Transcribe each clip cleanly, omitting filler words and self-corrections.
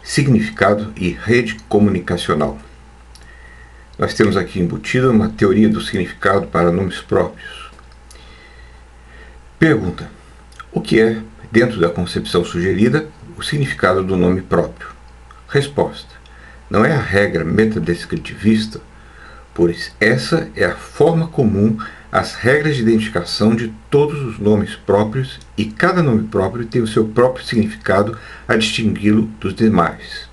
Significado e rede comunicacional. Nós temos aqui embutida uma teoria do significado para nomes próprios. Pergunta: o que é, dentro da concepção sugerida, o significado do nome próprio? Resposta: não é a regra metadescritivista, pois essa é a forma comum às regras de identificação de todos os nomes próprios e cada nome próprio tem o seu próprio significado a distingui-lo dos demais.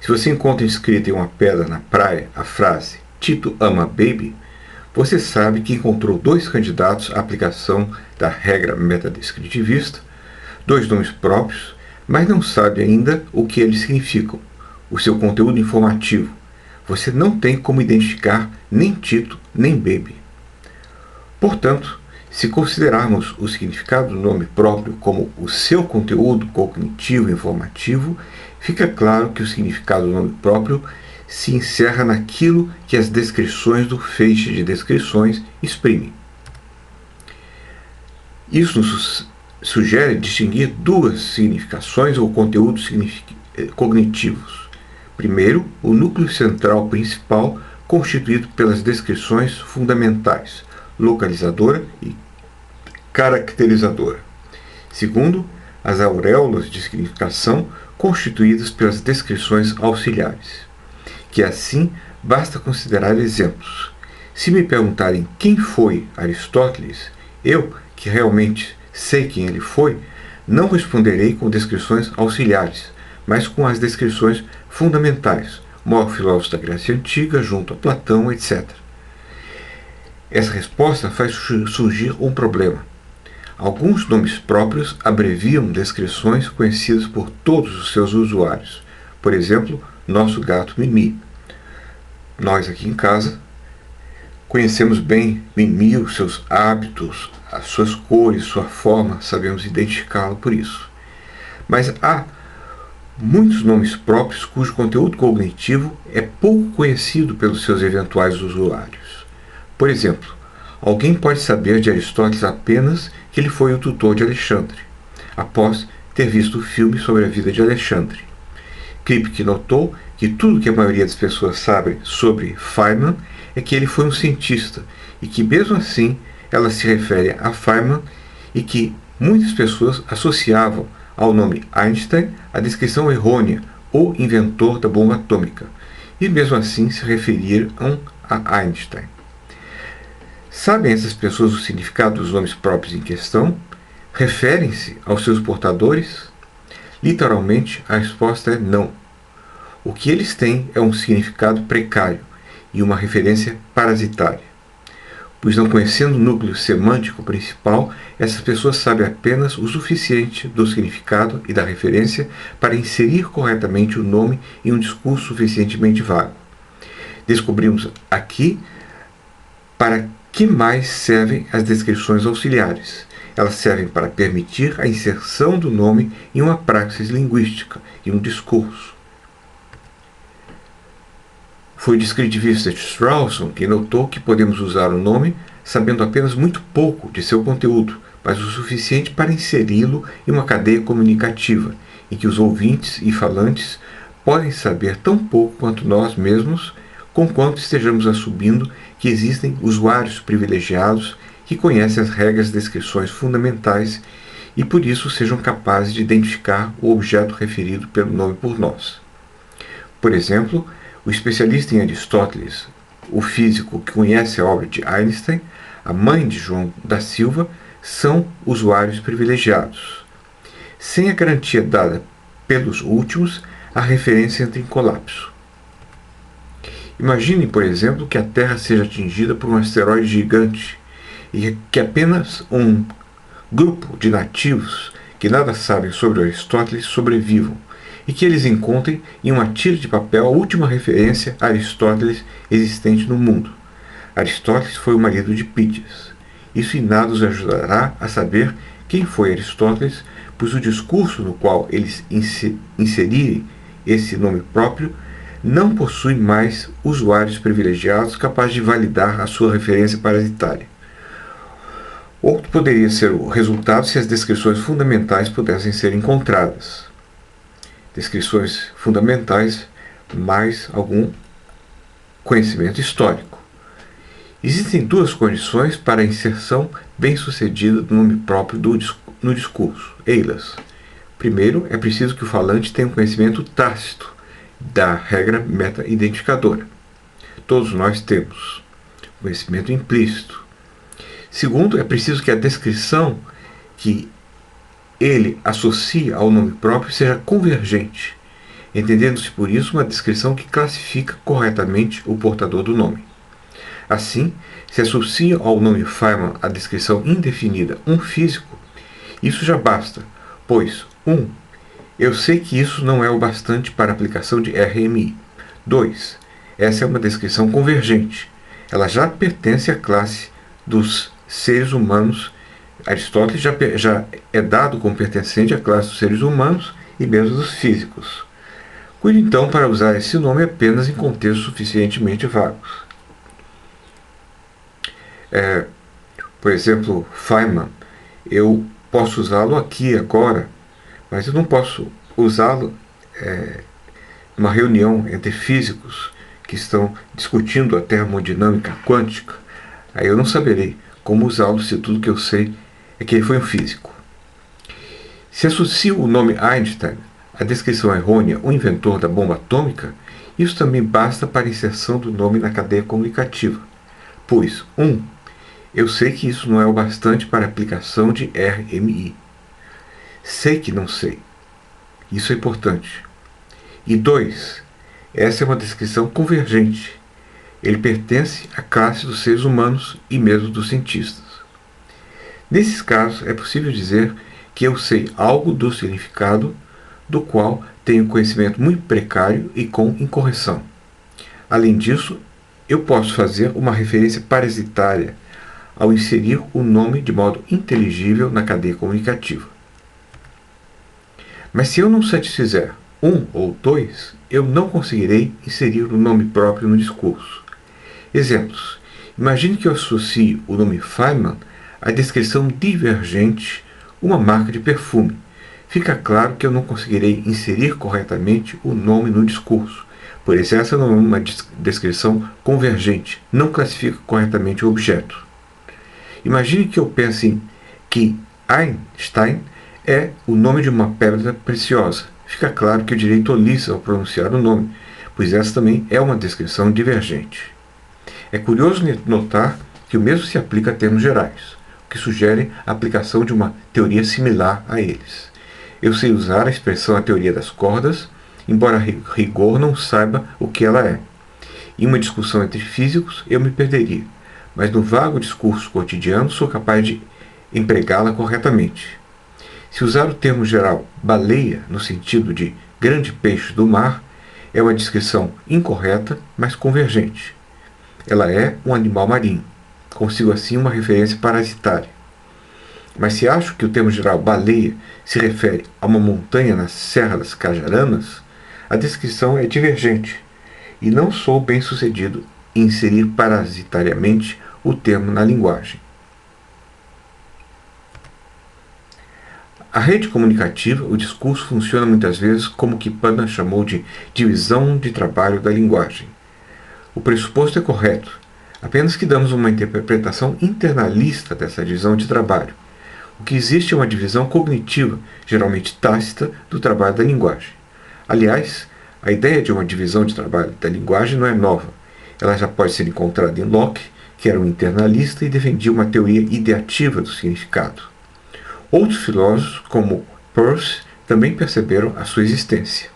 Se você encontra escrita em uma pedra na praia a frase "Tito ama baby", você sabe que encontrou dois candidatos à aplicação da regra metadescritivista, dois nomes próprios, mas não sabe ainda o que eles significam, o seu conteúdo informativo. Você não tem como identificar nem Tito nem baby. Portanto, se considerarmos o significado do nome próprio como o seu conteúdo cognitivo e informativo, fica claro que o significado do nome próprio se encerra naquilo que as descrições do feixe de descrições exprimem. Isso nos sugere distinguir duas significações ou conteúdos cognitivos. Primeiro, o núcleo central principal, constituído pelas descrições fundamentais, localizadora e caracterizadora. Segundo, as auréolas de significação, constituídas pelas descrições auxiliares, que assim basta considerar exemplos. Se me perguntarem quem foi Aristóteles, eu, que realmente sei quem ele foi, não responderei com descrições auxiliares, mas com as descrições fundamentais, o maior filósofo da Grécia Antiga, junto a Platão, etc. Essa resposta faz surgir um problema. Alguns nomes próprios abreviam descrições conhecidas por todos os seus usuários. Por exemplo, nosso gato Mimi. Nós aqui em casa conhecemos bem Mimi, os seus hábitos, as suas cores, sua forma, sabemos identificá-lo por isso. Mas há muitos nomes próprios cujo conteúdo cognitivo é pouco conhecido pelos seus eventuais usuários. Por exemplo, alguém pode saber de Aristóteles apenas que ele foi o tutor de Alexandre, após ter visto o filme sobre a vida de Alexandre. Kripke notou que tudo que a maioria das pessoas sabe sobre Feynman é que ele foi um cientista, e que mesmo assim elas se referem a Feynman e que muitas pessoas associavam ao nome Einstein a descrição errônea, o inventor da bomba atômica, e mesmo assim se referiram a Einstein. Sabem essas pessoas o significado dos nomes próprios em questão? Referem-se aos seus portadores? Literalmente, a resposta é não. O que eles têm é um significado precário e uma referência parasitária. Pois não conhecendo o núcleo semântico principal, essas pessoas sabem apenas o suficiente do significado e da referência para inserir corretamente o nome em um discurso suficientemente vago. Descobrimos aqui para que mais servem as descrições auxiliares. Elas servem para permitir a inserção do nome em uma praxis linguística, em um discurso. Foi o descritivista Strawson que notou que podemos usar o nome sabendo apenas muito pouco de seu conteúdo, mas o suficiente para inseri-lo em uma cadeia comunicativa, em que os ouvintes e falantes podem saber tão pouco quanto nós mesmos, conquanto estejamos assumindo que existem usuários privilegiados que conhecem as regras de descrições fundamentais e por isso sejam capazes de identificar o objeto referido pelo nome por nós. Por exemplo, o especialista em Aristóteles, o físico que conhece a obra de Einstein, a mãe de João da Silva, são usuários privilegiados. Sem a garantia dada pelos últimos, a referência entra em colapso. Imagine, por exemplo, que a Terra seja atingida por um asteroide gigante e que apenas um grupo de nativos que nada sabem sobre Aristóteles sobrevivam e que eles encontrem em uma tira de papel a última referência a Aristóteles existente no mundo. Aristóteles foi o marido de Pídias. Isso em nada os ajudará a saber quem foi Aristóteles, pois o discurso no qual eles inserirem esse nome próprio não possui mais usuários privilegiados capazes de validar a sua referência parasitária. Outro poderia ser o resultado se as descrições fundamentais pudessem ser encontradas. descrições fundamentais, mais algum conhecimento histórico. Existem duas condições para a inserção bem-sucedida do nome próprio no discurso, elas. Primeiro, é preciso que o falante tenha um conhecimento tácito da regra meta-identificadora. Todos nós temos conhecimento implícito. Segundo, é preciso que a descrição que ele associa ao nome próprio seja convergente, entendendo-se por isso uma descrição que classifica corretamente o portador do nome. Assim, se associa ao nome Feynman a descrição indefinida um físico, isso já basta, pois 1. Eu sei que isso não é o bastante para a aplicação de RMI. 2. Essa é uma descrição convergente. Ela já pertence à classe dos seres humanos. Aristóteles já é dado como pertencente à classe dos seres humanos e mesmo dos físicos. Cuide então para usar esse nome apenas em contextos suficientemente vagos. Por exemplo, Feynman, eu posso usá-lo aqui agora, mas eu não posso usá-lo numa reunião entre físicos que estão discutindo a termodinâmica quântica. Aí eu não saberei como usá-lo se tudo que eu sei é que ele foi um físico. Se associo o nome Einstein à descrição errônea, o inventor da bomba atômica, isso também basta para a inserção do nome na cadeia comunicativa. Pois, 1. Eu sei que isso não é o bastante para a aplicação de RMI. Sei que não sei. Isso é importante. E 2. Essa é uma descrição convergente. Ele pertence à classe dos seres humanos e mesmo dos cientistas. Nesses casos, é possível dizer que eu sei algo do significado do qual tenho conhecimento muito precário e com incorreção. Além disso, eu posso fazer uma referência parasitária ao inserir o nome de modo inteligível na cadeia comunicativa. Mas se eu não satisfizer 1 ou 2, eu não conseguirei inserir o nome próprio no discurso. Exemplos. Imagine que eu associe o nome Feynman à descrição divergente, uma marca de perfume. Fica claro que eu não conseguirei inserir corretamente o nome no discurso, pois essa não é uma descrição convergente, não classifica corretamente o objeto. Imagine que eu pense que Einstein é o nome de uma pedra preciosa. Fica claro que eu direi tolice ao pronunciar o nome, pois essa também é uma descrição divergente. É curioso notar que o mesmo se aplica a termos gerais, o que sugere a aplicação de uma teoria similar a eles. Eu sei usar a expressão a teoria das cordas, embora a rigor não saiba o que ela é. Em uma discussão entre físicos, eu me perderia, mas no vago discurso cotidiano sou capaz de empregá-la corretamente. Se usar o termo geral baleia no sentido de grande peixe do mar, é uma descrição incorreta, mas convergente. Ela é um animal marinho. Consigo assim uma referência parasitária. Mas se acho que o termo geral baleia se refere a uma montanha na Serra das Cajaranas, a descrição é divergente, e não sou bem sucedido em inserir parasitariamente o termo na linguagem. A rede comunicativa, o discurso, funciona muitas vezes como o que Panna chamou de divisão de trabalho da linguagem. O pressuposto é correto, apenas que damos uma interpretação internalista dessa divisão de trabalho. O que existe é uma divisão cognitiva, geralmente tácita, do trabalho da linguagem. Aliás, a ideia de uma divisão de trabalho da linguagem não é nova. Ela já pode ser encontrada em Locke, que era um internalista e defendia uma teoria ideativa do significado. Outros filósofos, como Peirce, também perceberam a sua existência.